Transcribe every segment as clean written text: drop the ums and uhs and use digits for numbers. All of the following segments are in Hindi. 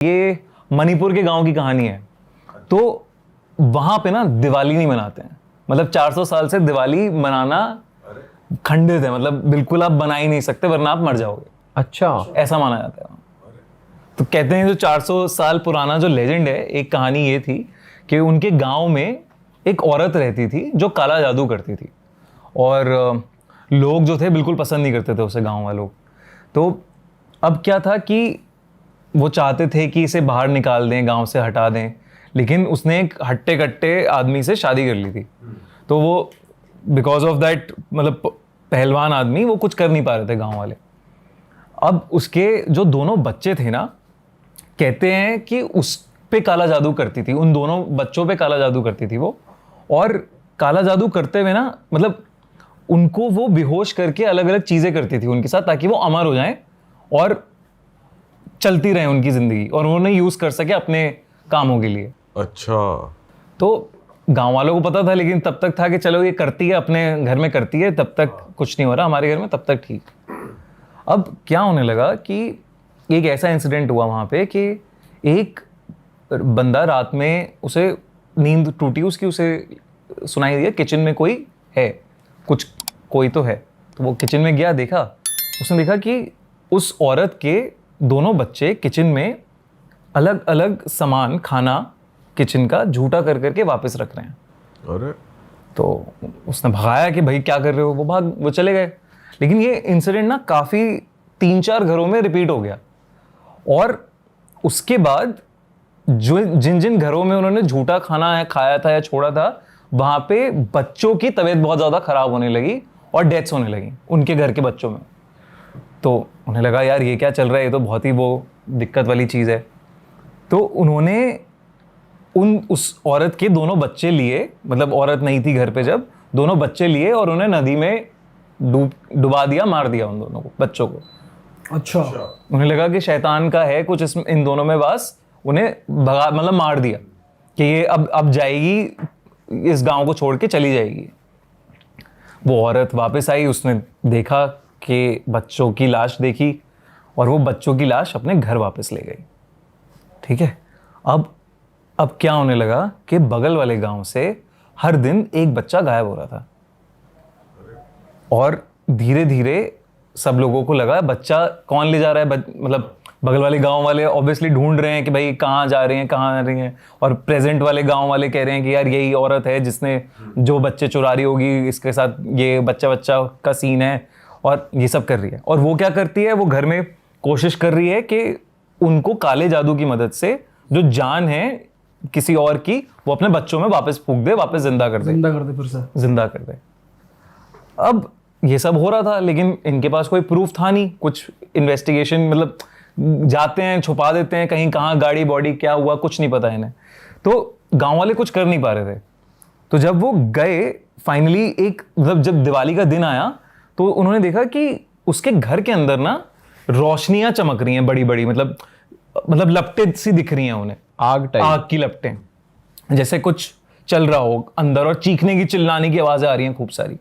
ये मणिपुर के गांव की कहानी है। तो वहां पे ना दिवाली नहीं मनाते हैं, मतलब 400 साल से दिवाली मनाना खंडित है, मतलब बिल्कुल आप बना ही नहीं सकते वरना आप मर जाओगे। अच्छा, ऐसा माना जाता है। तो कहते हैं जो 400 साल पुराना जो लेजेंड है, एक कहानी ये थी कि उनके गांव में एक औरत रहती थी जो काला जादू करती थी, और लोग जो थे बिल्कुल पसंद नहीं करते थे उसे, गांव वाले लोग। तो अब क्या था कि वो चाहते थे कि इसे बाहर निकाल दें, गांव से हटा दें, लेकिन उसने एक हट्टे कट्टे आदमी से शादी कर ली थी। तो वो बिकॉज ऑफ दैट, मतलब पहलवान आदमी, वो कुछ कर नहीं पा रहे थे गांव वाले। अब उसके जो दोनों बच्चे थे ना, कहते हैं कि उस पे काला जादू करती थी, उन दोनों बच्चों पे काला जादू करती थी वो। और काला जादू करते हुए ना, मतलब उनको वो बेहोश करके अलग अलग चीजें करती थी उनके साथ, ताकि वो अमर हो जाएं और चलती रहे उनकी जिंदगी, और उन्हें यूज कर सके अपने कामों के लिए। अच्छा। तो गांव वालों को पता था, लेकिन तब तक था कि चलो ये करती है, अपने घर में करती है, तब तक कुछ नहीं हो रहा, हमारे घर में तब तक ठीक। अब क्या होने लगा कि एक ऐसा इंसिडेंट हुआ वहां पे कि एक बंदा रात में, उसे नींद टूटी उसकी, उसे सुनाई दिया किचन में कोई है, कुछ कोई तो है। तो वो किचन में गया, देखा, उसने देखा कि उस औरत के दोनों बच्चे किचन में अलग अलग सामान, खाना किचन का झूठा कर करके वापस रख रहे हैं। अरे, तो उसने भगाया कि भाई क्या कर रहे हो, वो चले गए। लेकिन ये इंसिडेंट ना काफी 3-4 घरों में रिपीट हो गया, और उसके बाद जो जिन जिन घरों में उन्होंने झूठा खाना खाया था या छोड़ा था, वहां पे बच्चों की तबीयत बहुत ज्यादा खराब होने लगी और डेथ्स होने लगी उनके घर के बच्चों में। तो उन्हें लगा यार ये क्या चल रहा है, ये तो बहुत ही वो दिक्कत वाली चीज़ है। तो उन्होंने उस औरत के दोनों बच्चे लिए, मतलब औरत नहीं थी घर पे जब, दोनों बच्चे लिए और उन्हें नदी में डुबा दिया, मार दिया उन दोनों को, बच्चों को। अच्छा। उन्हें लगा कि शैतान का है कुछ इन दोनों में वास, उन्हें भगा, मतलब मार दिया कि ये अब जाएगी, इस गांव को छोड़ के चली जाएगी। वो औरत वापस आई, उसने देखा कि बच्चों की लाश देखी, और वो बच्चों की लाश अपने घर वापस ले गई। ठीक है। अब क्या होने लगा कि बगल वाले गांव से हर दिन एक बच्चा गायब हो रहा था, और धीरे धीरे सब लोगों को लगा बच्चा कौन ले जा रहा है, मतलब बगल वाले गांव वाले ऑब्वियसली ढूंढ रहे हैं कि भाई कहाँ जा रहे हैं, कहाँ आ रही हैं, और प्रेजेंट वाले गांव वाले कह रहे हैं कि यार यही औरत है जिसने जो बच्चे चुरा रही होगी, इसके साथ ये बच्चा का सीन है, और ये सब कर रही है। और वो क्या करती है, वो घर में कोशिश कर रही है कि उनको काले जादू की मदद से जो जान है किसी और की, वो अपने बच्चों में वापस फूंक दे, वापस जिंदा कर दे, फिर से जिंदा कर दे। अब ये सब हो रहा था, लेकिन इनके पास कोई प्रूफ था नहीं, कुछ इन्वेस्टिगेशन, मतलब जाते हैं छुपा देते हैं कहीं, कहाँ गाड़ी बॉडी क्या हुआ कुछ नहीं पता इन्हें। तो गांव वाले कुछ कर नहीं पा रहे थे। तो जब वो गए फाइनली, एक मतलब जब दिवाली का दिन आया, तो उन्होंने देखा कि उसके घर के अंदर ना रोशनियां चमक रही हैं बड़ी बड़ी, मतलब लपटें सी दिख रही हैं उन्हें, आग की लपटें, जैसे कुछ चल रहा हो अंदर, और चीखने की, चिल्लाने की आवाजें आ रही हैं खूब सारी।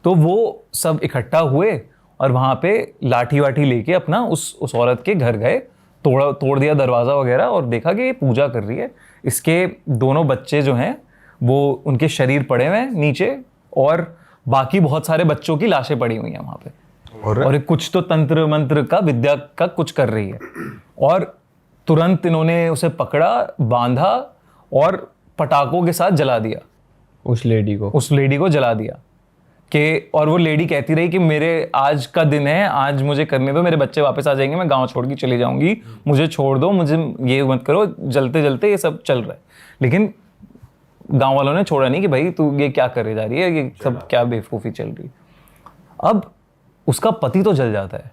तो वो सब इकट्ठा हुए और वहां पे लाठी वाठी लेके अपना उस औरत के घर गए, तोड़ दिया दरवाजा वगैरह, और देखा कि ये पूजा कर रही है। इसके दोनों बच्चे जो हैं वो, उनके शरीर पड़े हुए हैं नीचे, और बाकी बहुत सारे बच्चों की लाशें पड़ी हुई हैं वहां पे, और कुछ तो तंत्र मंत्र का, विद्या का कुछ कर रही है। और तुरंत इन्होंने उसे पकड़ा, बांधा और पटाखों के साथ जला दिया, उस लेडी को जला दिया कि, और वो लेडी कहती रही कि मेरे आज का दिन है, आज मुझे करने दो, मेरे बच्चे वापस आ जाएंगे, मैं गांव छोड़ के चली जाऊंगी, मुझे छोड़ दो, मुझे ये मत करो, जलते जलते ये सब चल रहा है। लेकिन गांव वालों ने छोड़ा नहीं कि भाई तू ये क्या करे जा रही है, ये सब क्या बेवकूफ़ी चल रही है। अब उसका पति तो जल जाता है,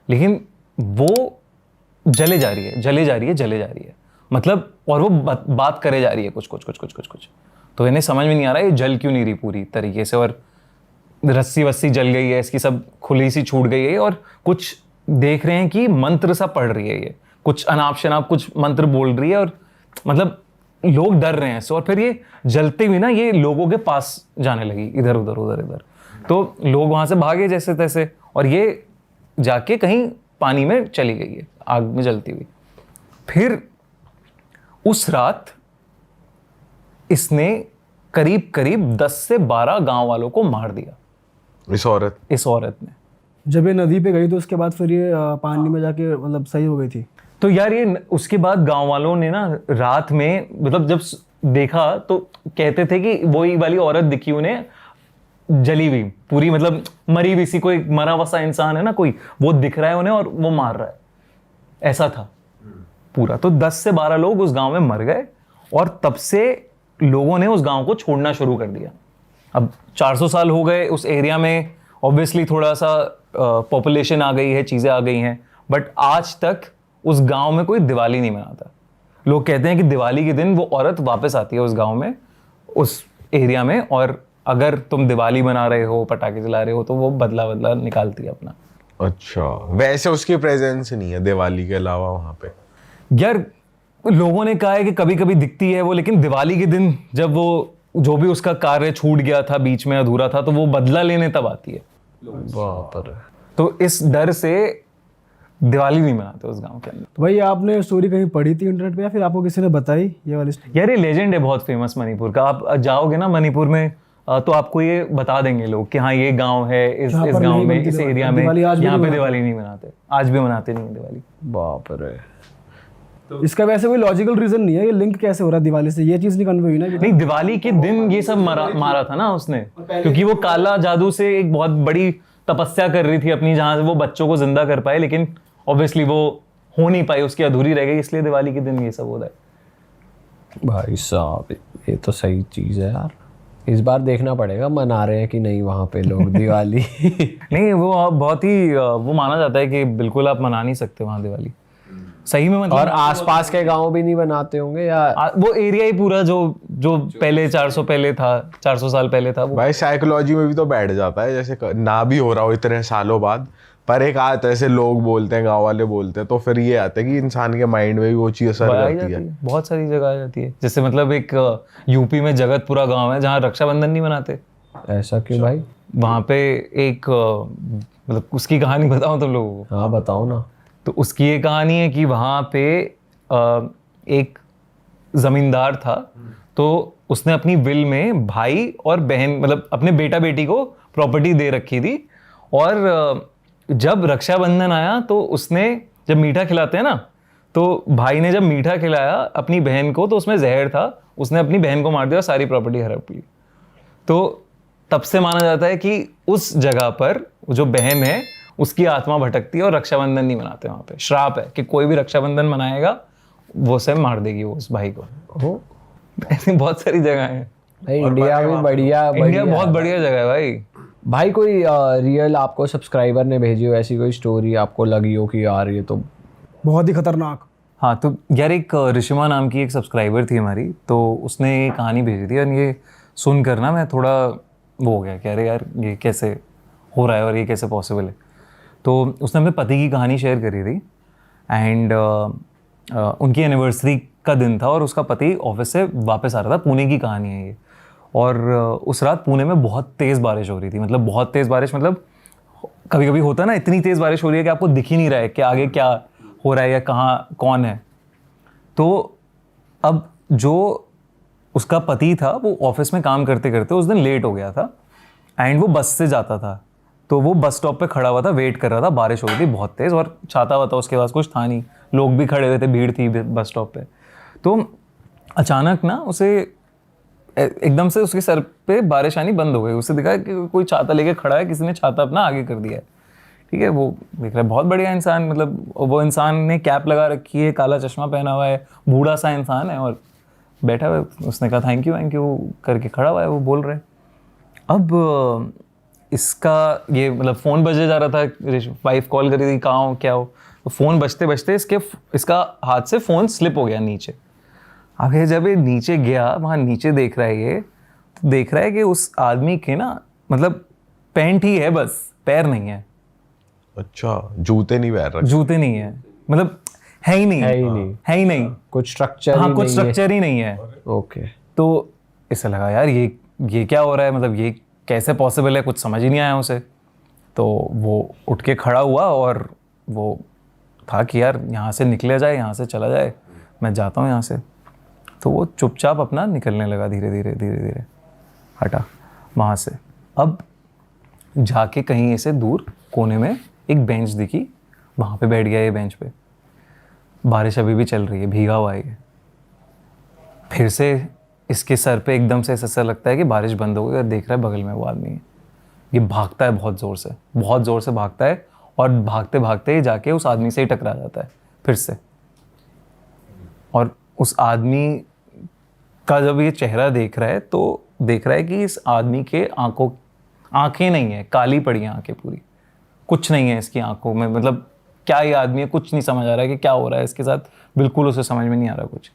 लेकिन वो जले जा रही है, मतलब, और वो बात करे जा रही है कुछ। तो इन्हें समझ में नहीं आ रहा है ये जल क्यों नहीं रही पूरी तरीके से, और रस्सी वस्सी जल गई है इसकी, सब खुली सी छूट गई है, और कुछ देख रहे हैं कि मंत्र सा पढ़ रही है ये, कुछ अनाप शनाप कुछ मंत्र बोल रही है, और मतलब लोग डर रहे हैं। और फिर ये जलते हुए ना ये लोगों के पास जाने लगी, इधर उधर। तो लोग वहां से भागे जैसे तैसे, और ये जाके कहीं पानी में चली गई है, आग में जलती हुई। फिर उस रात इसने करीब करीब 10 से 12 गांव वालों को मार दिया, इस औरत ने। जब ये नदी पे गई तो उसके बाद फिर ये पानी में जाके मतलब सही हो गई थी। तो यार ये उसके बाद गांव वालों ने ना रात में मतलब जब देखा तो कहते थे कि वही वाली औरत दिखी उन्हें जली हुई पूरी, मतलब मरी हुई सी, कोई मरा वसा इंसान है ना कोई, वो दिख रहा है उन्हें और वो मार रहा है, ऐसा था पूरा। तो 10 से 12 लोग उस गांव में मर गए और तब से लोगों ने उस गांव को छोड़ना शुरू कर दिया। अब 400 साल हो गए उस एरिया में, ऑब्वियसली थोड़ा सा पॉपुलेशन आ गई है, चीज़ें आ गई हैं, बट आज तक उस गांव में कोई दिवाली नहीं मनाता। लोग कहते हैं कि दिवाली के दिन वो औरत वापस आती है उस गांव में, उस एरिया में, और अगर तुम दिवाली मना रहे हो, पटाखे जला रहे हो, तो वो बदला निकालती है अपना। अच्छा, वैसे उसकी प्रेजेंस नहीं है दिवाली के अलावा वहां पे? यार लोगों ने कहा है कि कभी कभी दिखती है वो, लेकिन दिवाली के दिन जब वो जो भी उसका कार्य छूट गया था, बीच में अधूरा था, तो वो बदला लेने तब आती है। बाप रे। तो इस डर से दिवाली नहीं मनाते उस गांव के अंदर। तो भाई आपने स्टोरी कहीं पढ़ी थी इंटरनेट पे या फिर आपको किसी ने बताई ये वाली स्टोरी? यार ये लेजेंड है बहुत फेमस मणिपुर का। आप जाओगे ना मणिपुर में तो आपको ये बता देंगे लोग कि हाँ ये गांव है, इस गांव में, इस एरिया में यहाँ पे दिवाली नहीं मनाते, आज भी मनाते नहीं है दिवाली। बाप रे। तो इसका वैसे कोई लॉजिकल रीजन नहीं है, ये लिंक कैसे हो रहा है दिवाली से, ये चीज नहीं कन्वे हुई ना? नहीं, दिवाली के दिन ये सब मारा था ना उसने, क्योंकि वो काला जादू से एक बहुत बड़ी तपस्या कर रही थी अपनी, जहां से वो बच्चों को जिंदा कर पाए, लेकिन ऑब्वियसली वो हो नहीं पाई, उसकी अधूरी रह गई, इसलिए दिवाली के दिन ये सब होता है। भाई साहब ये तो सही चीज़ है यार, इस बार देखना पड़ेगा मना रहे हैं कि नहीं वहाँ पे लोग दिवाली। नहीं, वो बहुत ही वो माना जाता है कि बिल्कुल आप मना नहीं सकते वहाँ दिवाली, सही में। मतलब और आसपास के गांव भी नहीं बनाते होंगे या वो एरिया ही पूरा जो पहले 400 साल पहले था वो। भाई साइकोलॉजी में भी तो बैठ जाता है, जैसे ना भी हो रहा हो इतने सालों बाद, पर एक आदत ऐसे लोग बोलते हैं, गांव वाले बोलते हैं, तो फिर ये आता है कि इंसान के माइंड में भी वो चीज असर करती है। बहुत सारी जगह आ जाती है, जैसे मतलब एक यूपी में जगतपुरा गांव है जहाँ रक्षाबंधन नहीं मनाते। ऐसा क्यों भाई? वहाँ पे एक मतलब उसकी कहानी बताऊँ तुम लोगों को? हाँ बताओ ना। तो उसकी ये कहानी है कि वहाँ पे एक जमींदार था, तो उसने अपनी विल में भाई और बहन, मतलब अपने बेटा बेटी को प्रॉपर्टी दे रखी थी, और जब रक्षाबंधन आया तो उसने, जब मीठा खिलाते हैं ना, तो भाई ने जब मीठा खिलाया अपनी बहन को तो उसमें जहर था, उसने अपनी बहन को मार दिया, सारी प्रॉपर्टी हड़प ली। तो तब से माना जाता है कि उस जगह पर जो बहन है उसकी आत्मा भटकती है और रक्षाबंधन नहीं मनाते वहाँ पे। श्राप है कि कोई भी रक्षाबंधन मनाएगा वो से मार देगी वो उस भाई को। ऐसी बहुत सारी जगह है भाई। इंडिया भी बढ़िया, इंडिया बहुत बढ़िया जगह है भाई। भाई कोई रियल आपको सब्सक्राइबर ने भेजी हो ऐसी कोई स्टोरी, आपको लगी हो कि यार ये तो बहुत ही खतरनाक? हाँ, तो यार एक ऋषिमा नाम की एक सब्सक्राइबर थी हमारी, तो उसने ये कहानी भेजी थी, और ये सुनकर ना मैं थोड़ा वो हो गया कि अरे यार ये कैसे हो रहा है और ये कैसे पॉसिबल है। तो उसने अपने पति की कहानी शेयर करी थी, एंड उनकी एनिवर्सरी का दिन था और उसका पति ऑफिस से वापस आ रहा था। पुणे की कहानी है ये। और उस रात पुणे में बहुत तेज़ बारिश हो रही थी, मतलब बहुत तेज़ बारिश, मतलब कभी कभी होता है ना इतनी तेज़ बारिश हो रही है कि आपको दिख ही नहीं रहा है कि आगे क्या हो रहा है या कहाँ कौन है। तो अब जो उसका पति था वो ऑफिस में काम करते करते उस दिन लेट हो गया था, एंड वो बस से जाता था, तो वो बस स्टॉप पे खड़ा हुआ था, वेट कर रहा था। बारिश हो रही थी बहुत तेज़ और छाता वाता उसके पास कुछ था नहीं, लोग भी खड़े हुए थे, भीड़ थी बस स्टॉप पे। तो अचानक ना उसे एकदम से उसके सर पे बारिश आनी बंद हो गई। उसे दिखा कि कोई छाता लेके खड़ा है, किसी ने छाता अपना आगे कर दिया है। ठीक है, वो देख रहा है बहुत बढ़िया इंसान, मतलब वो इंसान ने कैप लगा रखी है, काला चश्मा पहना हुआ है, बूढ़ा सा इंसान है और बैठा हुआ है। उसने कहा थैंक यू करके खड़ा हुआ है, वो बोल रहे हैं। अब इसका ये मतलब फ़ोन बजे जा रहा था, वाइफ कॉल करी थी कहाँ हो क्या हो, तो फ़ोन बजते बजते इसका हाथ से फ़ोन स्लिप हो गया नीचे। अब ये जब ये नीचे गया, वहाँ नीचे देख रहा है ये, तो देख रहा है कि उस आदमी के ना मतलब पैंट ही है बस, पैर नहीं है। अच्छा, जूते नहीं पहन रखे? जूते नहीं है, मतलब है ही नहीं कुछ स्ट्रक्चर। हाँ, कुछ स्ट्रक्चर ही नहीं है। ओके। तो इसे लगा यार ये क्या हो रहा है, मतलब ये कैसे पॉसिबल है, कुछ समझ ही नहीं आया उसे। तो वो उठ के खड़ा हुआ और वो था कि यार यहाँ से निकले जाए, यहाँ से चला जाए, मैं जाता हूँ यहाँ से। तो वो चुपचाप अपना निकलने लगा, धीरे धीरे हटा वहाँ से। अब जाके कहीं ऐसे दूर कोने में एक बेंच दिखी, वहाँ पे बैठ गया ये बेंच पे। बारिश अभी भी चल रही है, भीगा हुआ है ये। फिर से इसके सर पे एकदम से ऐसा लगता है कि बारिश बंद हो गई, और देख रहा है बगल में वो आदमी है। ये भागता है बहुत ज़ोर से भागता है, और भागते भागते ही जाके उस आदमी से ही टकरा जाता है फिर से। और उस आदमी का जब ये चेहरा देख रहा है तो देख रहा है कि इस आदमी के आंखें नहीं है, काली पड़ी हैं आंखें पूरी, कुछ नहीं है इसकी आंखों में। मतलब क्या ये आदमी है, कुछ नहीं समझ आ रहा है कि क्या हो रहा है इसके साथ, बिल्कुल उसे समझ में नहीं आ रहा कुछ।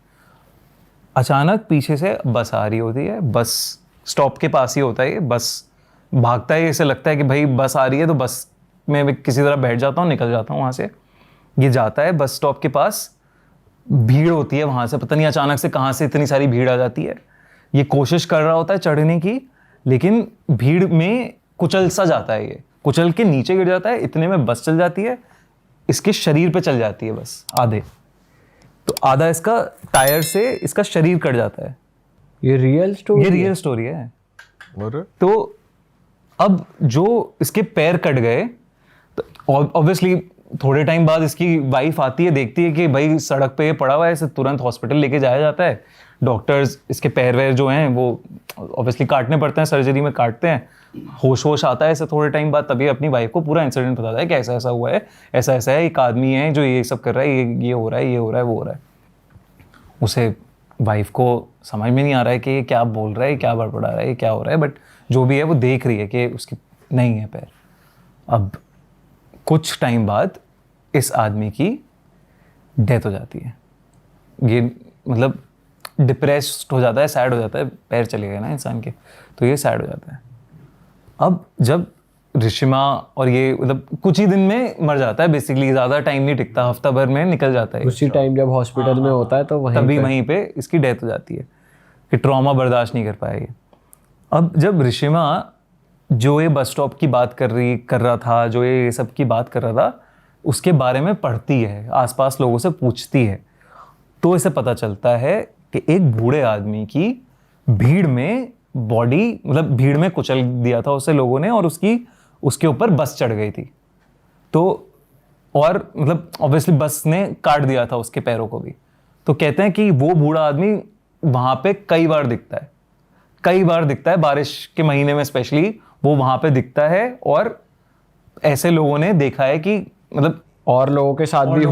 अचानक पीछे से बस आ रही होती है, बस स्टॉप के पास ही होता है ये, बस भागता है। ऐसे लगता है कि भाई बस आ रही है तो बस में मैं किसी तरह बैठ जाता हूँ, निकल जाता हूँ वहाँ से। ये जाता है बस स्टॉप के पास, भीड़ होती है वहाँ से, पता नहीं अचानक से कहाँ से इतनी सारी भीड़ आ जाती है। ये कोशिश कर रहा होता है चढ़ने की, लेकिन भीड़ में कुचल सा जाता है, ये कुचल के नीचे गिर जाता है। इतने में बस चल जाती है, इसके शरीर पे चल जाती है बस आधे, तो आधा इसका टायर से इसका शरीर कट जाता है। ये रियल स्टोरी है। और तो अब जो इसके पैर कट गए, तो ऑब्वियसली थोड़े टाइम बाद इसकी वाइफ आती है, देखती है कि भाई सड़क पे पड़ा हुआ है, इसे तुरंत हॉस्पिटल लेके जाया जाता है। डॉक्टर्स इसके पैर वैर जो हैं वो ऑब्वियसली काटने पड़ते हैं, सर्जरी में काटते हैं। होश आता है इसे थोड़े टाइम बाद, तभी अपनी वाइफ को पूरा इंसिडेंट बताता है कि ऐसा ऐसा हुआ है, ऐसा ऐसा है, एक आदमी है जो ये सब कर रहा है, ये हो रहा है, ये हो रहा है, वो हो रहा है। उसे वाइफ को समझ में नहीं आ रहा है कि ये क्या बोल रहा है, क्या बड़बड़ा रहा है, ये क्या हो रहा है, बट जो भी है वो देख रही है कि उसकी नहीं है पैर। अब कुछ टाइम बाद इस आदमी की डेथ हो जाती है। ये मतलब डिप्रेस्ड हो जाता है, सैड हो जाता है, पैर चले गए ना इंसान के, तो ये सैड हो जाता है। अब जब ऋषिमा और ये मतलब कुछ ही दिन में मर जाता है बेसिकली, ज़्यादा टाइम नहीं टिकता, हफ्ता भर में निकल जाता है। उसी टाइम जब हॉस्पिटल में होता है तो वहीं पे इसकी डेथ हो जाती है कि ट्रॉमा बर्दाश्त नहीं कर पाया ये। अब जब ऋषिमा जो ये बस स्टॉप की बात कर रहा था, जो ये सब की बात कर रहा था, उसके बारे में पढ़ती है, आसपास लोगों से पूछती है, तो इसे पता चलता है कि एक बूढ़े आदमी की भीड़ में बॉडी, मतलब भीड़ में कुचल दिया था उसे लोगों ने, और उसके ऊपर बस चढ़ गई थी। तो और मतलब ऑब्वियसली बस ने काट दिया था उसके पैरों को भी। तो कहते हैं कि वो बूढ़ा आदमी वहाँ पे कई बार दिखता है, बारिश के महीने में स्पेशली वो वहाँ पे दिखता है। और ऐसे लोगों ने देखा है कि मतलब और लोगों के साथ भी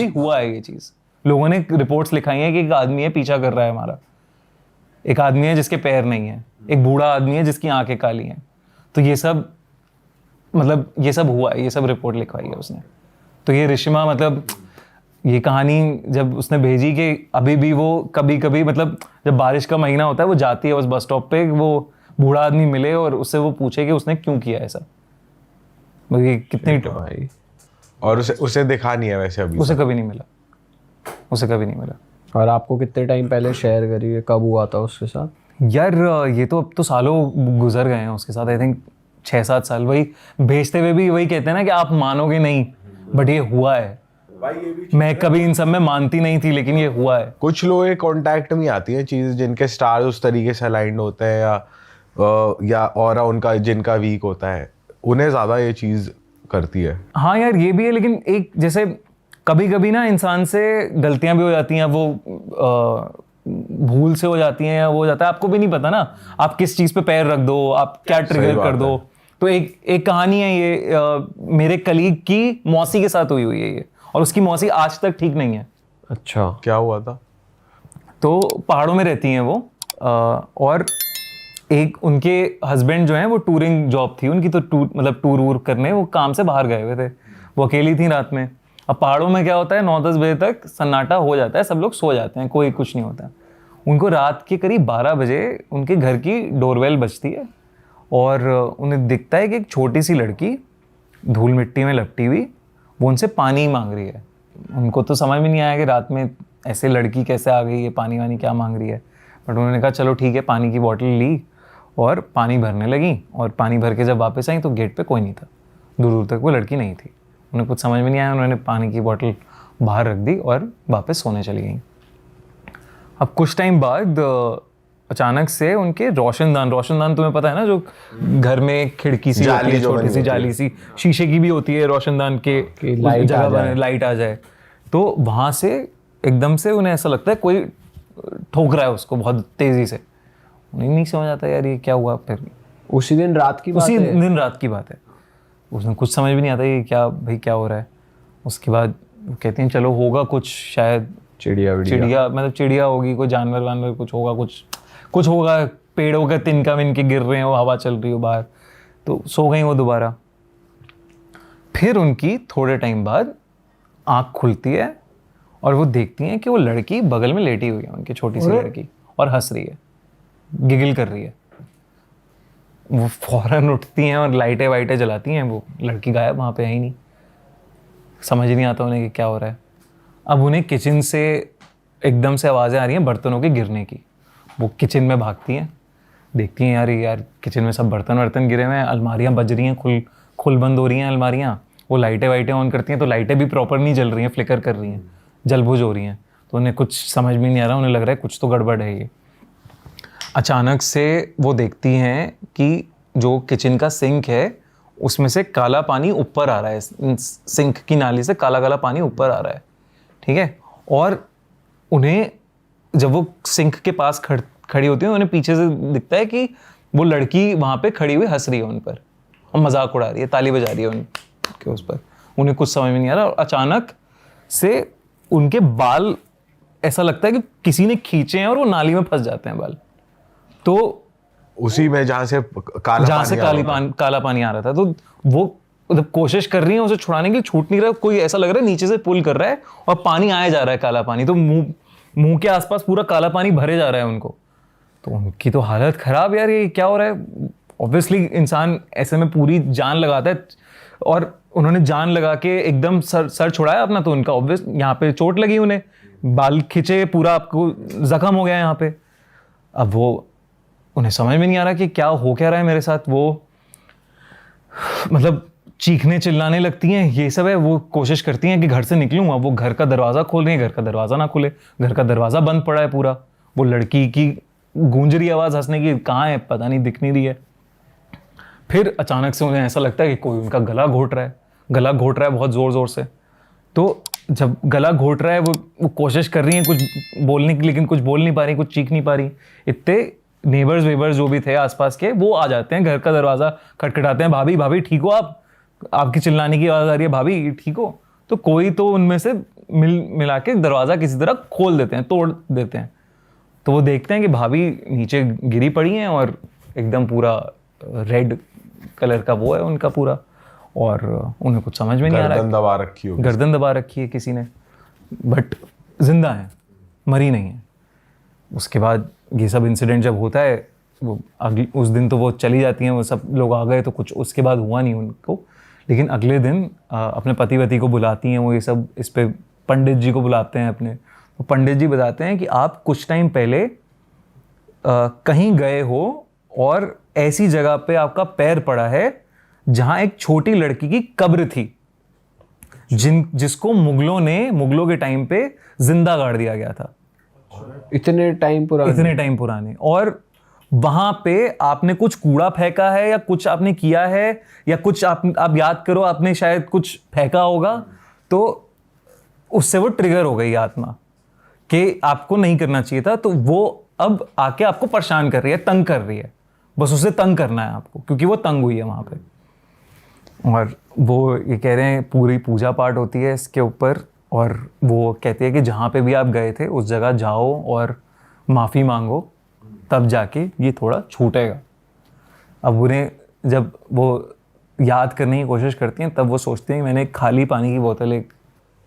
हुआ है ये चीज़। लोगों ने रिपोर्ट्स लिखाई हैं कि एक आदमी है पीछा कर रहा है हमारा, एक आदमी है जिसके पैर नहीं है, एक बूढ़ा आदमी है जिसकी आंखें काली हैं। तो ये सब मतलब ये सब हुआ है, ये सब रिपोर्ट लिखवाई है उसने। तो ये ऋषिमा मतलब ये कहानी जब उसने भेजी कि अभी भी वो कभी कभी मतलब जब बारिश का महीना होता है वो जाती है उस बस स्टॉप पे, वो बूढ़ा आदमी मिले और उससे वो पूछे कि उसने क्यों किया ऐसा। ये कितनी भाई, और उसे दिखा नहीं है वैसे अभी, उसे कभी नहीं मिला। और आपको कितने टाइम पहले शेयर करी है, कब हुआ था उसके साथ? यार ये तो अब तो सालों गुजर गए हैं उसके साथ, आई थिंक 6-7 साल। वही भेजते हुए भी वही कहते हैं ना कि आप मानोगे नहीं, बट ये हुआ है। मैं कभी इन सब में मानती नहीं थी, लेकिन ये हुआ है। कुछ लोग कांटेक्ट में आती हैं चीज़ जिनके स्टार उस तरीके से अलाइंड होते हैं, या ऑरा उनका जिनका वीक होता है, उन्हें ज़्यादा ये चीज़ करती है। हाँ यार ये भी है, लेकिन एक जैसे कभी कभी ना इंसान से गलतियां भी हो जाती हैं, वो भूल से हो जाती हैं, या वो हो जाता है, आपको भी नहीं पता ना आप किस चीज़ पे पैर रख दो, आप क्या ट्रिगर कर दो। तो एक कहानी है ये, मेरे कलीग की मौसी के साथ हुई है ये, और उसकी मौसी आज तक ठीक नहीं है। अच्छा, क्या हुआ था? तो पहाड़ों में रहती हैं वो, और एक उनके हस्बैंड जो हैं वो टूरिंग जॉब थी उनकी, तो टूर वूर करने वो काम से बाहर गए हुए थे, वो अकेली थी रात में। अब पहाड़ों में क्या होता है 9-10 बजे तक सन्नाटा हो जाता है, सब लोग सो जाते हैं, कोई कुछ नहीं होता। उनको रात के करीब 12 बजे उनके घर की डोरबेल बजती है, और उन्हें दिखता है कि एक छोटी सी लड़की धूल मिट्टी में लपटी हुई वो उनसे पानी मांग रही है। उनको तो समझ में नहीं आया कि रात में ऐसे लड़की कैसे आ गई है, पानी वानी क्या मांग रही है, बट उन्होंने कहा चलो ठीक है, पानी की बॉटल ली और पानी भरने लगी। और पानी भर के जब वापस आई तो गेट पे कोई नहीं था, दूर दूर तक वो लड़की नहीं थी। उन्हें कुछ समझ में नहीं आया, उन्होंने पानी की बोतल बाहर रख दी और वापस सोने चली गई। अब कुछ टाइम बाद अचानक से उनके रोशनदान तुम्हें पता है ना, जो घर में खिड़की सी होती है, छोटी सी जाली सी शीशे की भी होती है, रोशनदान के जगह पर लाइट आ जाए, तो वहां से एकदम से उन्हें ऐसा लगता है कोई ठोक रहा है उसको बहुत तेजी से। उन्हें नहीं समझ आता यार ये क्या हुआ। फिर उसी दिन रात की बात है? उसी दिन रात की बात है। उसमें कुछ समझ भी नहीं आता ये क्या भाई क्या हो रहा है। उसके बाद कहते हैं चलो होगा कुछ, शायद चिड़िया मतलब चिड़िया होगी, कोई जानवर वानवर कुछ होगा, कुछ होगा, पेड़ों का तिनका मिनके गिर रहे हैं, वो हवा चल रही हो बाहर। तो सो गई वो दोबारा। फिर उनकी थोड़े टाइम बाद आँख खुलती है और वो देखती हैं कि वो लड़की बगल में लेटी हुई है, उनकी छोटी सी लड़की, और हंस रही है, गिगिल कर रही है। वो फौरन उठती हैं और लाइटें वाइटें जलाती हैं। वो लड़की गायब, वहाँ पे है ही नहीं। समझ नहीं आता उन्हें कि क्या हो रहा है। अब उन्हें किचन से एकदम से आवाज़ें आ रही हैं बर्तनों के गिरने की। वो किचन में भागती हैं, देखती हैं यार किचन में सब बर्तन गिरे हुए हैं, अलमारियाँ बज रही हैं, खुल बंद हो रही हैं अलमारियाँ। वो लाइटें वाइटें ऑन करती हैं तो लाइटें भी प्रॉपर नहीं जल रही हैं, फ्लिकर कर रही हैं, जलबुझ हो रही हैं। तो उन्हें कुछ समझ में नहीं आ रहा, उन्हें लग रहा है कुछ तो गड़बड़ है ये। अचानक से वो देखती हैं कि जो किचन का सिंक है उसमें से काला पानी ऊपर आ रहा है, सिंक की नाली से काला काला पानी ऊपर आ रहा है, ठीक है। और उन्हें जब वो सिंक के पास खड़ी होती है, उन्हें पीछे से दिखता है कि वो लड़की वहाँ पे खड़ी हुई हंस रही है उन पर और मजाक उड़ा रही है, ताली बजा रही है उनके उस पर। उन्हें कुछ समझ में नहीं आ रहा और अचानक से उनके बाल ऐसा लगता है कि किसी ने खींचे हैं और वो नाली में फंस जाते हैं बाल। तो उसी में जहाँ से काला पानी आ रहा था, तो वो मतलब कोशिश कर रही है उसे छुड़ाने के लिए, छूट नहीं रहा। कोई ऐसा लग रहा है नीचे से पुल कर रहा है और पानी आया जा रहा है, काला पानी। तो मुंह के आसपास पूरा काला पानी भरे जा रहा है उनको। तो उनकी तो हालत खराब, यार ये क्या हो रहा है। ऑब्वियसली इंसान ऐसे में पूरी जान लगाता है और उन्होंने जान लगा के एकदम सर छुड़ाया अपना, तो उनका ऑब्वियस यहाँ पे चोट लगी, उन्हें बाल खिंचे, पूरा आपको जख्म हो गया यहाँ पे। अब वो उन्हें समझ में नहीं आ रहा कि क्या हो क्या रहा है मेरे साथ। वो मतलब चीखने चिल्लाने लगती हैं, ये सब है। वो कोशिश करती हैं कि घर से निकलूँ। अब वो घर का दरवाज़ा खोल रही है, घर का दरवाज़ा ना खुले, घर का दरवाज़ा बंद पड़ा है पूरा। वो लड़की की गूंज रही आवाज़ हंसने की, कहाँ है पता नहीं, दिख नहीं रही है। फिर अचानक से उन्हें ऐसा लगता है कि कोई उनका गला घोट रहा है बहुत ज़ोर ज़ोर से। तो जब गला घोट रहा है, वो कोशिश कर रही हैं कुछ बोलने की, लेकिन कुछ बोल नहीं पा रही, कुछ चीख नहीं पा रही। इतने नेबर्स वेबर्स जो भी थे आसपास के, वो आ जाते हैं, घर का दरवाज़ा खटखटाते हैं, भाभी ठीक हो आप, आपकी चिल्लाने की आवाज़ आ रही है, भाभी ठीक हो। तो कोई तो उनमें से मिला के दरवाज़ा किसी तरह खोल देते हैं, तोड़ देते हैं। तो वो देखते हैं कि भाभी नीचे गिरी पड़ी हैं और एकदम पूरा रेड कलर का वो है उनका पूरा, और उन्हें कुछ समझ में नहीं आ रहा है। गर्दन दबा रखी है किसी ने, बट जिंदा है, मरी नहीं है। उसके बाद ये सब इंसिडेंट जब होता है, वो उस दिन तो वो चली जाती हैं, वो सब लोग आ गए, तो कुछ उसके बाद हुआ नहीं उनको। लेकिन अगले दिन अपने पति को बुलाती हैं वो, ये सब इस पे पंडित जी को बुलाते हैं अपने। तो पंडित जी बताते हैं कि आप कुछ टाइम पहले कहीं गए हो और ऐसी जगह पे आपका पैर पड़ा है जहां एक छोटी लड़की की कब्र थी, जिसको मुगलों के टाइम पे जिंदा गाड़ दिया गया था। इतने टाइम पुराने। और वहां पे आपने कुछ कूड़ा फेंका है या कुछ आपने किया है, या कुछ आप याद करो, आपने शायद कुछ फेंका होगा, तो उससे वो ट्रिगर हो गई आत्मा कि आपको नहीं करना चाहिए था। तो वो अब आके आपको परेशान कर रही है, तंग कर रही है, बस उसे तंग करना है आपको, क्योंकि वो तंग हुई है वहां पे। और वो ये कह रहे हैं पूरी पूजा पाठ होती है इसके ऊपर, और वो कहते हैं कि जहाँ पे भी आप गए थे उस जगह जाओ और माफ़ी मांगो, तब जाके ये थोड़ा छूटेगा। अब उन्हें जब वो याद करने की कोशिश करती हैं, तब वो सोचते हैं मैंने खाली पानी की बोतल एक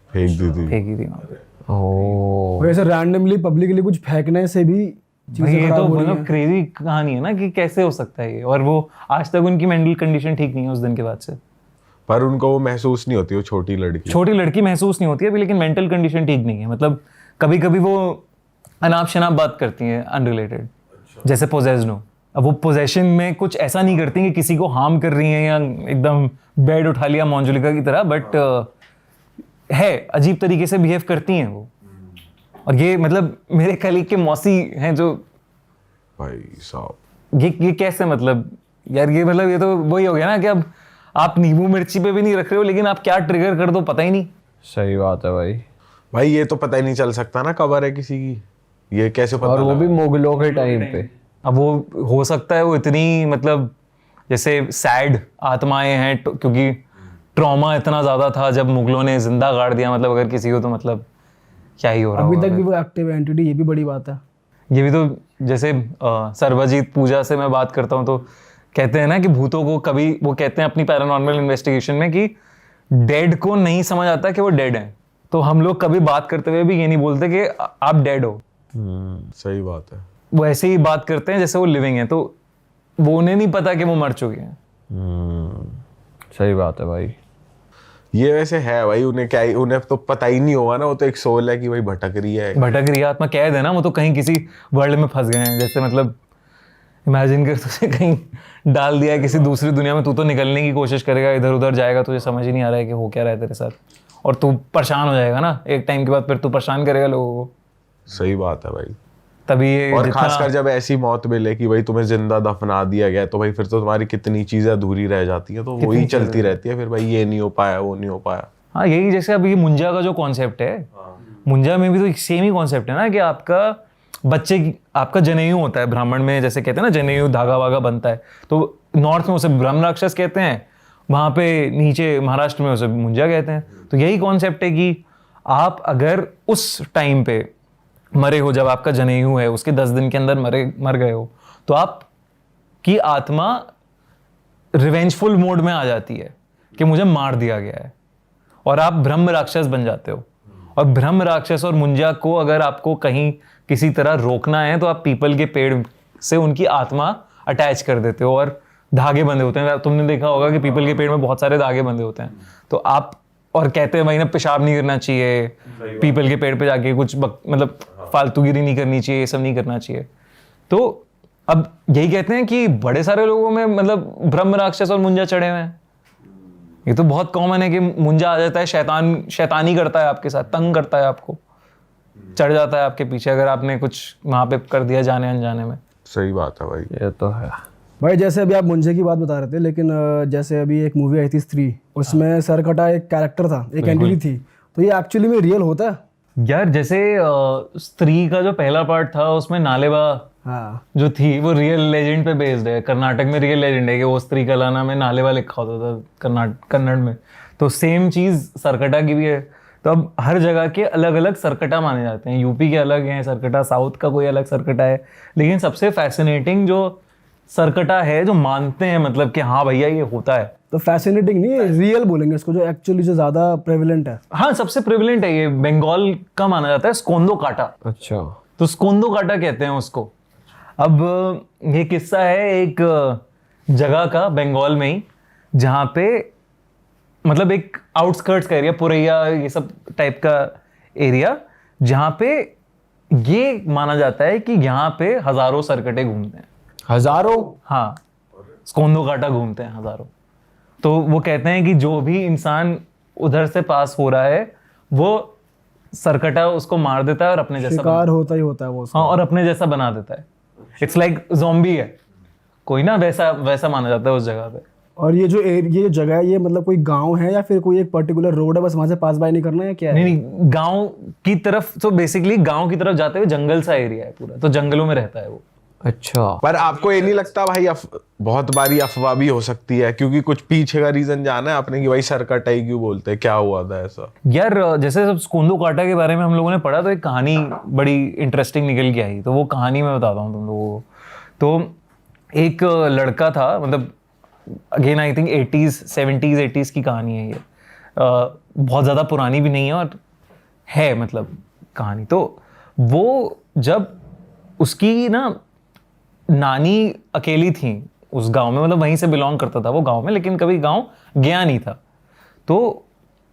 फेंकी थी वहाँ पे। वैसे रैंडमली पब्लिकली कुछ फेंकने से भी ये तो मतलब क्रेजी कहानी है ना कि कैसे हो सकता है ये। और वो आज तक उनकी मेंटल कंडीशन ठीक नहीं है उस दिन के बाद से। पर उनको वो महसूस नहीं होती, वो छोटी लड़की महसूस नहीं होती है, लेकिन मेंटल कंडीशन ठीक नहीं है। मतलब कभी कभी वो अनाप शनाप बात करती हैं अनरिलेटेड, जैसे पोजेस्ड हो, अब वो पोजेशन में कुछ ऐसा नहीं करती कि किसी को हार्म कर रही हैं या एकदम बेड उठा लिया मोंजुलिका की तरह, बट है अजीब तरीके से बिहेव करती हैं वो। और ये मतलब मेरे कलीग के मौसी हैं जो, भाई साहब ये कैसे, मतलब यार ये मतलब ये तो वही हो गया ना कि अब आप नींबू मिर्ची पे भी नहीं रख रहे हो, लेकिन आप क्या ट्रिगर कर दो पता ही नहीं। सही बात है भाई। भाई ये तो पता ही नहीं चल सकता ना कबर है किसी की, ये कैसे पता और वो लगा? भी मुगलों के टाइम पे। अब वो हो सकता है वो इतनी मतलब जैसे सैड आत्माएं हैं क्योंकि ट्रॉमा इतना ज्यादा था जब मुगलों ने जिंदा गाड़ दिया, मतलब अगर किसी को तो मतलब क्या ही हो रहा अभी होगा। तक भी वो एक्टिव एंटिटी, ये भी बड़ी बात है। ये भी तो जैसे सर्वजीत पूजा से मैं बात करता हूँ तो कहते हैं ना कि भूतों को कभी, वो कहते हैं अपनी पैरानॉर्मल इन्वेस्टिगेशन में कि डेड को नहीं समझ आता कि वो डेड है, तो हम लोग कभी बात करते हुए भी ये नहीं बोलते कि आप डेड हो। सही बात है। वो ऐसे ही बात करते हैं जैसे वो लिविंग है, तो वो उन्हें नहीं पता कि वो मर चुके हैं। सही बात है भाई। ये वैसे है भाई, उन्हें तो पता ही नहीं होगा ना, वो तो एक सोल है कि भाई भटक रही है। भटक रही आत्मा कैद है ना, वो तो कहीं किसी वर्ल्ड में फंस गए हैं। जैसे मतलब इमेजिन कर तुझे कहीं डाल दिया है किसी दूसरी दुनिया में, तू तो निकलने की कोशिश करेगा, इधर उधर जाएगा, तुझे समझ ही नहीं आ रहा है कि हो क्या रहा है तेरे साथ, और तू परेशान हो जाएगा ना एक टाइम के बाद, फिर तू परेशान करेगा लोगों को। सही बात है भाई। तभी ये और जितना- खासकर जब ऐसी मौत मिले कि भाई तुम्हें जिंदा दफना दिया गया, तो भाई फिर तो तुम्हारी कितनी चीजें अधूरी रह जाती है, तो वही चलती रहती है फिर भाई, ये नहीं हो पाया, वो नहीं हो पाया। हाँ यही जैसे अब ये मुंजा का जो कॉन्सेप्ट है, मुंजा में भी तो सेम ही कॉन्सेप्ट है ना कि आपका बच्चे की, आपका जनेयू होता है ब्राह्मण में, जैसे कहते हैं ना जनेयू धागा वागा बनता है, तो नॉर्थ में उसे ब्रह्म राक्षस कहते हैं, वहाँ पे नीचे महाराष्ट्र में उसे मुंजा कहते हैं। तो यही कॉन्सेप्ट है कि आप अगर उस टाइम पे मरे हो, जब आपका जनेयू है उसके 10 दिन के अंदर मर गए हो, तो आप की आत्मा रिवेंजफुल मोड में आ जाती है कि मुझे मार दिया गया है, और आप ब्रह्म राक्षस बन जाते हो। और ब्रह्म राक्षस और मुंजा को अगर आपको कहीं किसी तरह रोकना है तो आप पीपल के पेड़ से उनकी आत्मा अटैच कर देते हो, और धागे बंधे होते हैं। तुमने देखा होगा कि पीपल के पेड़ में बहुत सारे धागे बंधे होते हैं, तो आप, और कहते हैं भाई ना पेशाब नहीं करना चाहिए, पीपल के पेड़ पे जाके कुछ मतलब फालतूगिरी नहीं करनी चाहिए, ये सब नहीं करना चाहिए। तो अब यही कहते हैं कि बड़े सारे लोगों में मतलब ब्रह्म राक्षस और मुंजा चढ़े हुए हैं। ये तो बहुत कॉमन है कि मुंजा आ जाता है, शैतानी करता है आपके साथ, तंग करता है आपको, चढ़ जाता है आपके पीछे अगर आपने कुछ वहां पे कर दिया जाने अनजाने में। सही बात है भाई। ये तो है भाई। जैसे अभी आप मुंजे की बात बता रहे थे, लेकिन जैसे अभी एक मूवी आई थी स्त्री, उसमें सरकटा एक कैरेक्टर था, एक एंटिटी थी, तो ये एक्चुअली में रियल होता है? यार जैसे स्त्री का जो पहला पार्ट था उसमें नालेबा हाँ, जो थी वो रियल लेजेंड पे बेस्ड है। कर्नाटक में रियल लेजेंड है कि वो स्त्री कलाना में नालेबा लिखा होता था कन्नड़ में। तो सेम चीज सरकटा की भी है। तो अब हर जगह के अलग अलग सरकटा माने जाते हैं। यूपी के अलग हैं सरकटा, साउथ का कोई अलग सरकटा है, लेकिन सबसे फैसिनेटिंग जो सरकटा है जो मानते हैं मतलब कि हाँ भैया ये होता है। तो फैसिनेटिंग नहीं, रियल बोलेंगे इसको, जो एक्चुअली जो ज्यादा प्रेवलेंट है। हाँ सबसे प्रिविलेंट है ये, बंगाल का माना जाता है स्कोंदो काटा। अच्छा। तो स्कोंदो काटा कहते हैं उसको। अब ये किस्सा है एक जगह का बंगाल में ही, जहाँ पे मतलब एक आउटस्कर्ट्स का एरिया, पुरैया ये सब टाइप का एरिया, जहाँ पे ये माना जाता है कि यहाँ पे हजारों सरकटे घूमते हैं। हजारों? हाँ, स्कोंदो काटा घूमते हैं हजारों। तो वो कहते हैं कि जो भी इंसान उधर से पास हो रहा है वो सरकटा उसको मार देता है और अपने जैसा शिकार होता ही होता है वो उसका। हाँ, और अपने जैसा बना देता है। इट्स लाइक ज़ॉम्बी है कोई ना, वैसा माना जाता है उस जगह पे। और ये जो जगह है, ये मतलब कोई गांव है या फिर कोई एक पर्टिकुलर रोड है, बस वहां से पास बाय नहीं करना है, क्या है? नहीं, गांव की तरफ, तो बेसिकली गांव की तरफ जाते हुए जंगल सा एरिया है पूरा, तो जंगलों में रहता है वो। अच्छा। पर आपको ये नहीं लगता भाई बहुत बारी अफवाह भी हो सकती है, क्योंकि कुछ पीछे का रीजन जाना है आपने कि भाई सरकटा ही क्यों बोलते हैं, क्या हुआ था ऐसा? यार जैसे सब स्कोंदो काटा के बारे में हम लोगों ने पढ़ा तो एक कहानी बड़ी इंटरेस्टिंग निकल के आई, तो वो कहानी मैं बताता हूँ तुम लोगों को। तो एक लड़का था, मतलब again I think 70s 80s की कहानी है ये, बहुत ज़्यादा पुरानी भी नहीं है और है मतलब कहानी। तो वो जब उसकी ना नानी अकेली थी उस गांव में, मतलब वहीं से बिलोंग करता था वो गांव में, लेकिन कभी गांव गया नहीं था। तो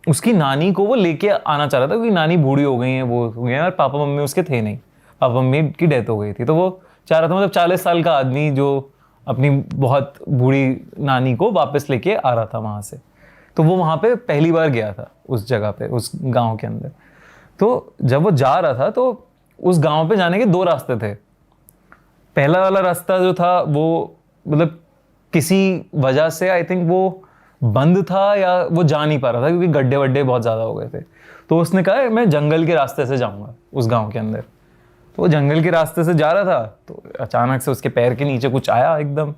उसकी नानी को वो लेके आना चाह रहा था क्योंकि नानी बूढ़ी हो गई है, वो हो गई है, और पापा मम्मी उसके थे नहीं, पापा मम्मी की डेथ हो गई थी। तो वो जा रहा था, मतलब 40 साल का आदमी जो अपनी बहुत बूढ़ी नानी को वापस लेके आ रहा था वहाँ से। तो वो वहाँ पे पहली बार गया था उस जगह पे, उस गांव के अंदर। तो जब वो जा रहा था तो उस गांव पे जाने के 2 रास्ते थे। पहला वाला रास्ता जो था वो मतलब किसी वजह से आई थिंक वो बंद था या वो जा नहीं पा रहा था क्योंकि गड्ढे वड्ढे बहुत ज़्यादा हो गए थे। तो उसने कहा मैं जंगल के रास्ते से जाऊँगा उस गाँव के अंदर। तो वो जंगल के रास्ते से जा रहा था तो अचानक से उसके पैर के नीचे कुछ आया एकदम।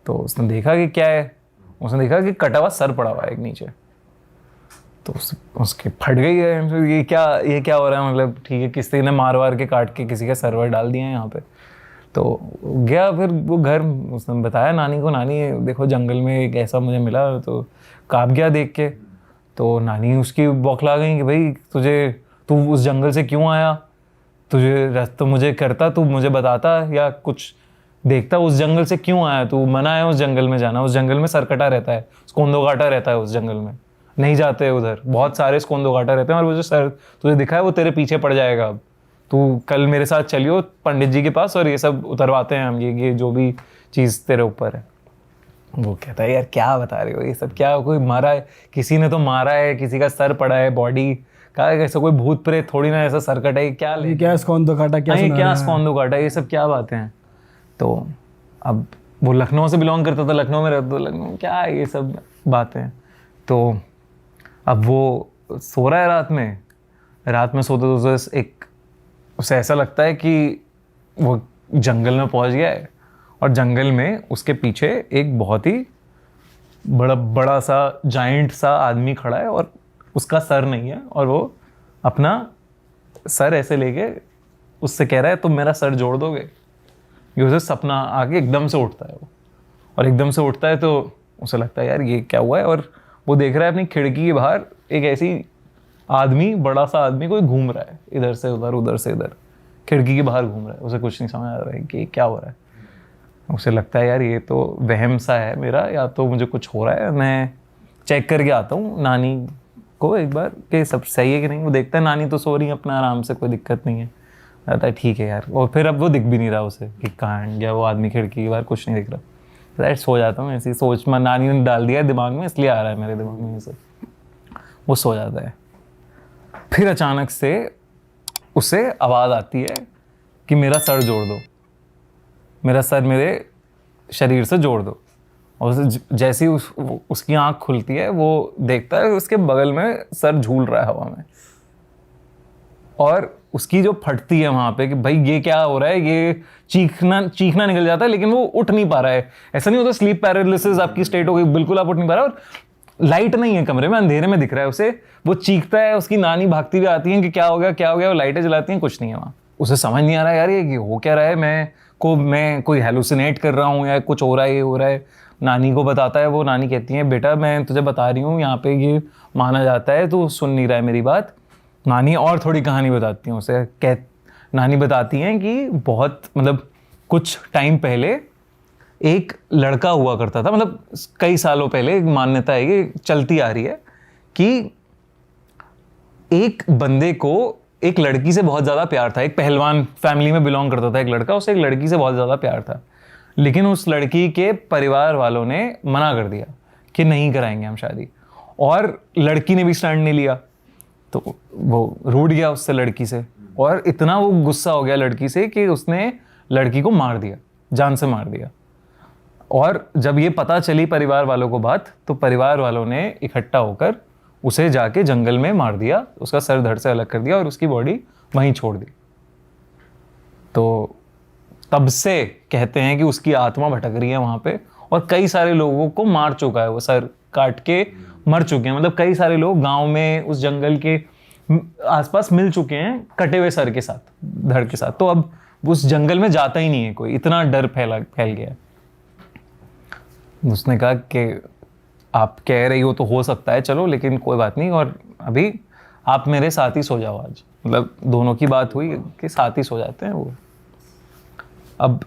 तो उसने देखा कि क्या है, उसने देखा कि कटा हुआ सर पड़ा हुआ है एक नीचे। तो उसके फट गई है, ये क्या हो रहा है, मतलब ठीक है किसी ने मार के काट के किसी का सर्वर डाल दिया है यहाँ पे। तो गया फिर वो घर, उसने बताया नानी को, नानी देखो जंगल में एक ऐसा मुझे मिला। तो काँप गया देख के। तो नानी उसकी बौखला गई कि भाई तू उस जंगल से क्यों आया, तुझे रास्ता मुझे करता, तू मुझे बताता या कुछ देखता, उस जंगल से क्यों आया, तू मना है उस जंगल में जाना, उस जंगल में सरकटा रहता है, स्कोंदो काटा रहता है उस जंगल में, नहीं जाते उधर, बहुत सारे स्कोंदो काटा रहते हैं और वो जो सर तुझे दिखा है वो तेरे पीछे पड़ जाएगा। अब तू कल मेरे साथ चलियो पंडित जी के पास और ये सब उतरवाते हैं हम, ये जो भी चीज़ तेरे ऊपर है। वो कहता है यार क्या बता रहे हो, ये सब क्या, कोई मारा है, किसी ने तो मारा है, किसी का सर पड़ा है, बॉडी का, ऐसा कोई भूत प्रेत थोड़ी ना ऐसा सर कटा है, क्या ले क्या स्कॉन्दो काटा, क्या स्कॉन्दो काटा, ये सब क्या बातें हैं। तो अब वो लखनऊ से बिलोंग करता था, लखनऊ में रहता था, लखनऊ क्या है ये सब बातें। तो अब वो सो रहा है रात में सोते सोते उसे ऐसा लगता है कि वो जंगल में पहुंच गया है और जंगल में उसके पीछे एक बहुत ही बड़ा सा जाइंट सा आदमी खड़ा है और उसका सर नहीं है और वो अपना सर ऐसे लेके उससे कह रहा है तुम मेरा सर जोड़ दोगे। ये उसे सपना आके एकदम से उठता है वो, और एकदम से उठता है तो उसे लगता है यार ये क्या हुआ है। और वो देख रहा है अपनी खिड़की के बाहर एक ऐसी आदमी, बड़ा सा आदमी कोई घूम रहा है, इधर से उधर से इधर, खिड़की के बाहर घूम रहा है। उसे कुछ नहीं समझ आ रहा है कि क्या हो रहा है। उसे लगता है यार ये तो वहम सा है मेरा, या तो मुझे कुछ हो रहा है, मैं चेक करके आता हूँ नानी को एक बार कि सब सही है कि नहीं। वो देखता है नानी तो सो रही है अपना आराम से, कोई दिक्कत नहीं है। कहता है ठीक है यार। और फिर अब वो दिख भी नहीं रहा उसे कि कहाँ गया वो आदमी, खिड़की के बाहर कुछ नहीं दिख रहा। यार सो जाता हूँ, ऐसी सोच में नानी ने डाल दिया दिमाग में, इसलिए आ रहा है मेरे दिमाग में ये सब। वो सो जाता है। फिर अचानक से उसे आवाज़ आती है कि मेरा सर जोड़ दो, मेरा सर मेरे शरीर से जोड़ दो। और उसे जैसे ही उसकी आंख खुलती है वो देखता है उसके बगल में सर झूल रहा है हवा में, और उसकी जो फटती है वहाँ पे कि भाई ये क्या हो रहा है, ये चीखना निकल जाता है, लेकिन वो उठ नहीं पा रहा है। ऐसा नहीं होता स्लीप पैरालिसिस आपकी स्टेट हो गई, बिल्कुल आप उठ नहीं पा रहा, और लाइट नहीं है कमरे में, अंधेरे में दिख रहा है उसे। वो चीखता है, उसकी नानी भागती हुई आती है कि क्या हो गया, वो लाइटें जलाती हैं, कुछ नहीं है वहाँ। उसे समझ नहीं आ रहा है यार ये हो क्या रहा है, मैं कोई हेलुसिनेट कर रहा हूँ या कुछ हो रहा है, ये हो रहा है। नानी को बताता है, वो नानी कहती है बेटा मैं तुझे बता रही हूँ यहाँ पे ये माना जाता है, तू सुन नहीं रहा है मेरी बात। नानी और थोड़ी कहानी बताती हैं उसे। नानी बताती हैं कि बहुत मतलब कुछ टाइम पहले एक लड़का हुआ करता था, मतलब कई सालों पहले एक मान्यता है, ये चलती आ रही है कि एक बंदे को एक लड़की से बहुत ज़्यादा प्यार था। एक पहलवान फैमिली में बिलोंग करता था एक लड़का, उसे एक लड़की से बहुत ज़्यादा प्यार था, लेकिन उस लड़की के परिवार वालों ने मना कर दिया कि नहीं कराएंगे हम शादी, और लड़की ने भी स्टैंड नहीं लिया। तो वो रूठ गया उससे, लड़की से, और इतना वो गुस्सा हो गया लड़की से कि उसने लड़की को मार दिया, जान से मार दिया। और जब ये पता चली परिवार वालों को बात, तो परिवार वालों ने इकट्ठा होकर उसे जाके जंगल में मार दिया, उसका सर धड़ से अलग कर दिया और उसकी बॉडी वहीं छोड़ दी। तो तब से कहते हैं कि उसकी आत्मा भटक रही है वहाँ पे, और कई सारे लोगों को मार चुका है वो, सर काट के मर चुके हैं। मतलब कई सारे लोग गांव में उस जंगल के आसपास मिल चुके हैं कटे हुए सर के साथ, धड़ के साथ। तो अब उस जंगल में जाता ही नहीं है कोई, इतना डर फैल गया। उसने कहा कि आप कह रही हो सकता है, चलो लेकिन कोई बात नहीं, और अभी आप मेरे साथ ही सो जाओ आज। मतलब दोनों की बात हुई कि साथ ही सो जाते हैं वो। अब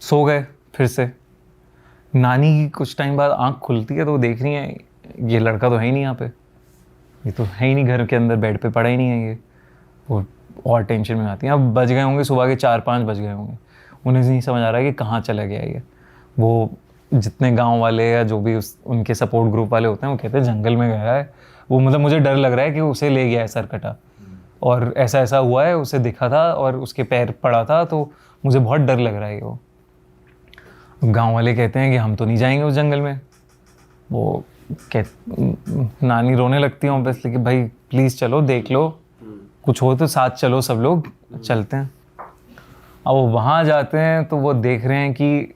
सो गए फिर से। नानी की कुछ टाइम बाद आंख खुलती है तो वो देख रही है ये लड़का तो है ही नहीं यहाँ पे, ये तो है ही नहीं घर के अंदर, बेड पे पड़ा ही नहीं है ये। वो और टेंशन में आती हैं। अब बज गए होंगे सुबह के 4-5 बज गए होंगे। उन्हें नहीं समझ आ रहा है कि कहाँ चला गया ये। वो जितने गांव वाले या जो भी उनके सपोर्ट ग्रुप वाले होते हैं वो कहते हैं जंगल में गया है वो, मतलब मुझे डर लग रहा है कि उसे ले गया है सरकटा, और ऐसा ऐसा हुआ है, उसे दिखा था और उसके पैर पड़ा था, तो मुझे बहुत डर लग रहा है वो। गांव वाले कहते हैं कि हम तो नहीं जाएंगे उस जंगल में। वो नानी रोने लगती है ऑब्वियसली कि भाई प्लीज़ चलो, देख लो, कुछ हो तो साथ चलो, सब लोग चलते हैं। अब वो वहाँ जाते हैं तो वो देख रहे हैं कि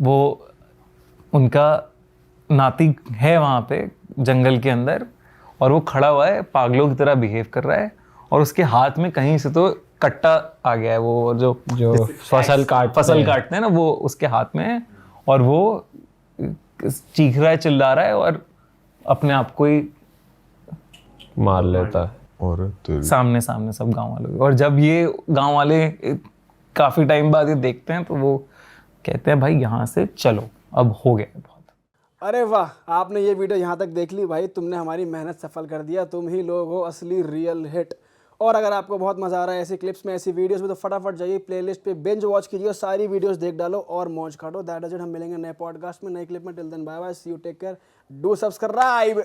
वो उनका नाती है वहाँ पे जंगल के अंदर, और वो खड़ा हुआ है, पागलों की तरह बिहेव कर रहा है, और उसके हाथ में कहीं से तो कट्टा आ गया है, वो जो फसल काटते हैं ना, वो उसके हाथ में है, और वो चीख रहा है, चिल्ला रहा है, और अपने आप को ही मार लेता है। और सामने सब गांव वालों। और जब ये गांव वाले काफी टाइम बाद ये देखते हैं तो वो कहते हैं भाई यहाँ से चलो, अब हो गया बहुत। अरे वाह, आपने ये वीडियो यहाँ तक देख ली भाई, तुमने हमारी मेहनत सफल कर दिया, तुम ही लोग हो असली रियल हिट। और अगर आपको बहुत मजा आ रहा है ऐसी क्लिप्स में, ऐसी वीडियोस में, तो फटाफट जाइए प्लेलिस्ट पे बिंज वॉच कीजिए और सारी वीडियोस देख डालो और मौज काटो। That is it. हम मिलेंगे नए पॉडकास्ट में, नई क्लिप में। Till then bye bye, see you, take care, do subscribe.